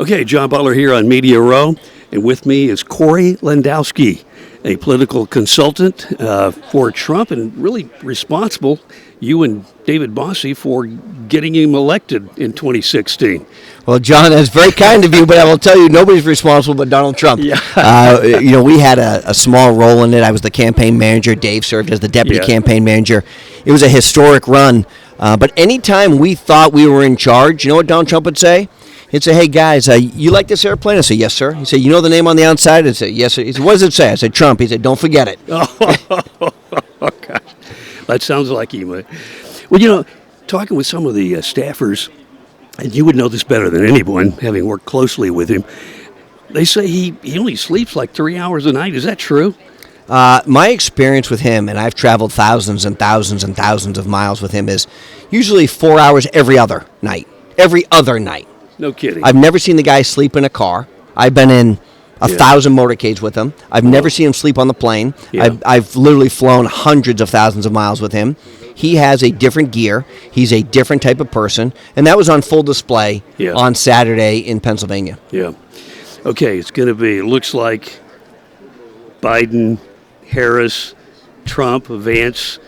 Okay, John Butler here on Media Row, and with me is Corey Lewandowski, a political consultant for Trump and really responsible, you and David Bossie, for getting him elected in 2016. Well, John, that's very kind of you, but I will tell you, nobody's responsible but Donald Trump. Yeah. We had a small role in it. I was the campaign manager. Dave served as the deputy campaign manager. It was a historic run. But anytime we thought we were in charge, you know what Donald Trump would say? He'd say, hey, guys, you like this airplane? I said, yes, sir. He said, you know the name on the outside? I said, yes, sir. He said, what does it say? I said, Trump. He said, don't forget it. Oh, gosh. That sounds like him. Well, talking with some of the staffers, and you would know this better than anyone, having worked closely with him, they say he only sleeps like 3 hours a night. Is that true? My experience with him, and I've traveled thousands and thousands and thousands of miles with him, is usually 4 hours every other night. Every other night. No kidding. I've never seen the guy sleep in a car. I've been in 1,000 motorcades with him. I've never seen him sleep on the plane. Yeah. I've literally flown hundreds of thousands of miles with him. He has a different gear. He's a different type of person. And that was on full display on Saturday in Pennsylvania. Yeah. Okay, it's going to be, it looks like Biden, Harris, Trump, Vance.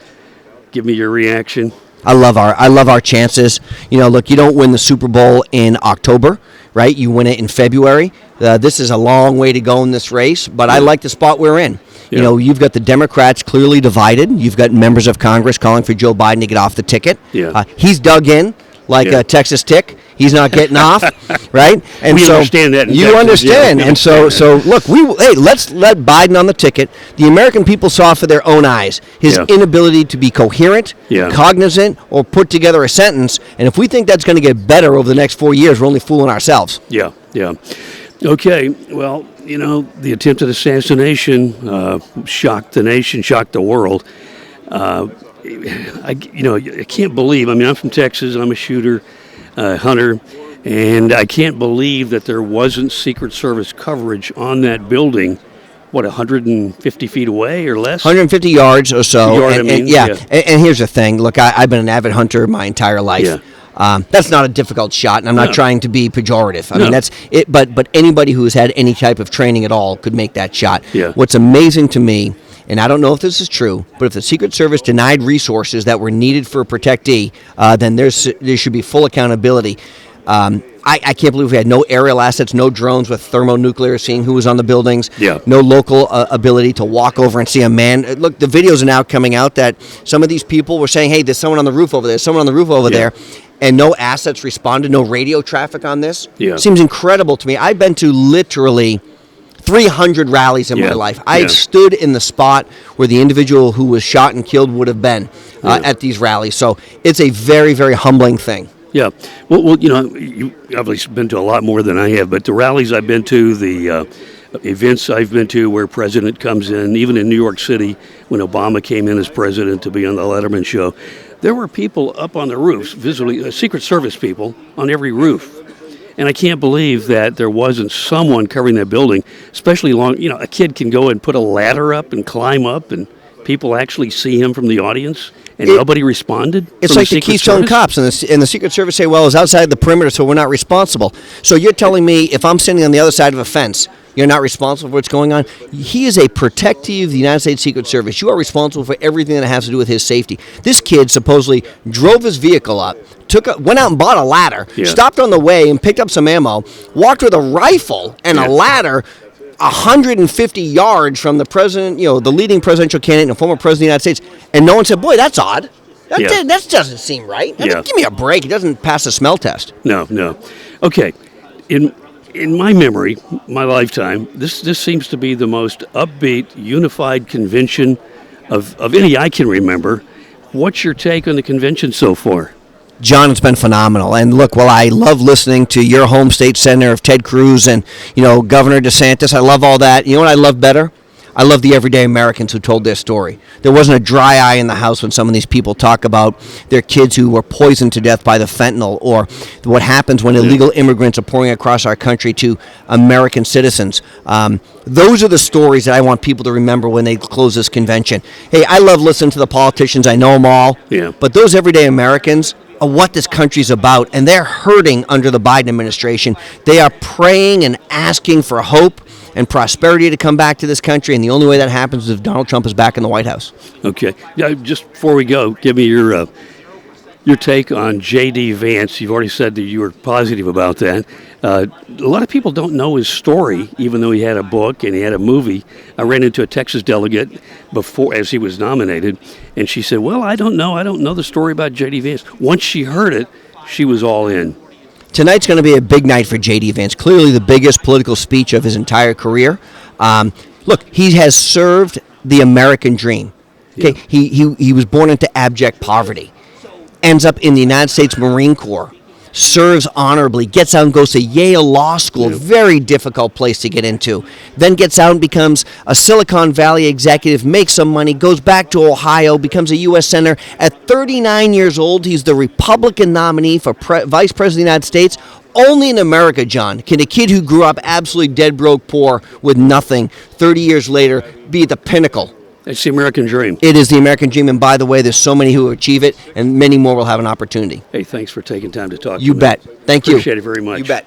Give me your reaction. I love our chances. Look, you don't win the Super Bowl in October, right? You win it in February. This is a long way to go in this race, but I like the spot we're in. Yeah. You've got the Democrats clearly divided. You've got members of Congress calling for Joe Biden to get off the ticket. Yeah. He's dug in like a Texas tick. He's not getting off, right? And we so understand that in you Texas, understand. yeah. And so look, let's let Biden on the ticket. The American people saw for their own eyes his inability to be coherent, cognizant, or put together a sentence. And if we think that's going to get better over the next 4 years, we're only fooling ourselves. Yeah. Okay, well, the attempted assassination shocked the nation, shocked the world. I can't believe, I'm from Texas, I'm a shooter, hunter, and I can't believe that there wasn't Secret Service coverage on that building, 150 feet away or less? 150 yards or so. And here's the thing. Look, I've been an avid hunter my entire life. Yeah. That's not a difficult shot, and I'm not trying to be pejorative. I No. mean, that's it. But anybody who's had any type of training at all could make that shot. Yeah. What's amazing to me, and I don't know if this is true, but if the Secret Service denied resources that were needed for a protectee, then there should be full accountability. I can't believe we had no aerial assets, no drones with thermonuclear seeing who was on the buildings, no local ability to walk over and see a man. Look, the videos are now coming out that some of these people were saying, hey, there's someone on the roof over there, someone on the roof over there, and no assets responded, no radio traffic on this. Yeah. Seems incredible to me. I've been to literally 300 rallies in my life. I've stood in the spot where the individual who was shot and killed would have been at these rallies. So it's a very, very humbling thing. Yeah. Well, you've obviously been to a lot more than I have, but the rallies I've been to, the events I've been to where president comes in, even in New York City when Obama came in as president to be on the Letterman show, there were people up on the roofs, visibly, Secret Service people on every roof. And I can't believe that there wasn't someone covering that building, especially a kid can go and put a ladder up and climb up, and people actually see him from the audience, and nobody responded. It's like the Keystone Cops, and the Secret Service say, well, it's outside the perimeter, so we're not responsible. So you're telling me if I'm standing on the other side of a fence, you're not responsible for what's going on? He is a protectee of the United States Secret Service. You are responsible for everything that has to do with his safety. This kid supposedly drove his vehicle up, went out and bought a ladder, stopped on the way and picked up some ammo, walked with a rifle and a ladder 150 yards from the president, the leading presidential candidate and former president of the United States, and no one said, boy, that's odd. That doesn't seem right. Give me a break. It doesn't pass a smell test. No. Okay. In my memory, my lifetime, this seems to be the most upbeat, unified convention of any I can remember. What's your take on the convention so far? John, it's been phenomenal. And look, while I love listening to your home state senator of Ted Cruz and, Governor DeSantis, I love all that. You know what I love better? I love the everyday Americans who told their story. There wasn't a dry eye in the house when some of these people talk about their kids who were poisoned to death by the fentanyl, or what happens when illegal immigrants are pouring across our country to American citizens. Those are the stories that I want people to remember when they close this convention. Hey, I love listening to the politicians. I know them all. Yeah. But those everyday Americans what this country's about, and they're hurting under the Biden administration. They are praying and asking for hope and prosperity to come back to this country, and the only way that happens is if Donald Trump is back in the White House. Okay. Yeah, just before we go, give me your take on J.D. Vance. You've already said that you were positive about that. A lot of people don't know his story, even though he had a book and he had a movie. I ran into a Texas delegate before, as he was nominated, and she said, well, I don't know the story about J.D. Vance. Once she heard it, she was all in. Tonight's going to be a big night for J.D. Vance, clearly the biggest political speech of his entire career. Look, he has served the American dream. Okay, yeah. He was born into abject poverty, ends up in the United States Marine Corps, serves honorably, gets out and goes to Yale Law School, a very difficult place to get into, then gets out and becomes a Silicon Valley executive, makes some money, goes back to Ohio, becomes a U.S. Senator. At 39 years old, he's the Republican nominee for Vice President of the United States. Only in America, John, can a kid who grew up absolutely dead broke poor with nothing 30 years later be at the pinnacle. It's the American dream. It is the American dream, and by the way, there's so many who achieve it, and many more will have an opportunity. Hey, thanks for taking time to talk to me. You bet. Thank you. Appreciate it very much. You bet.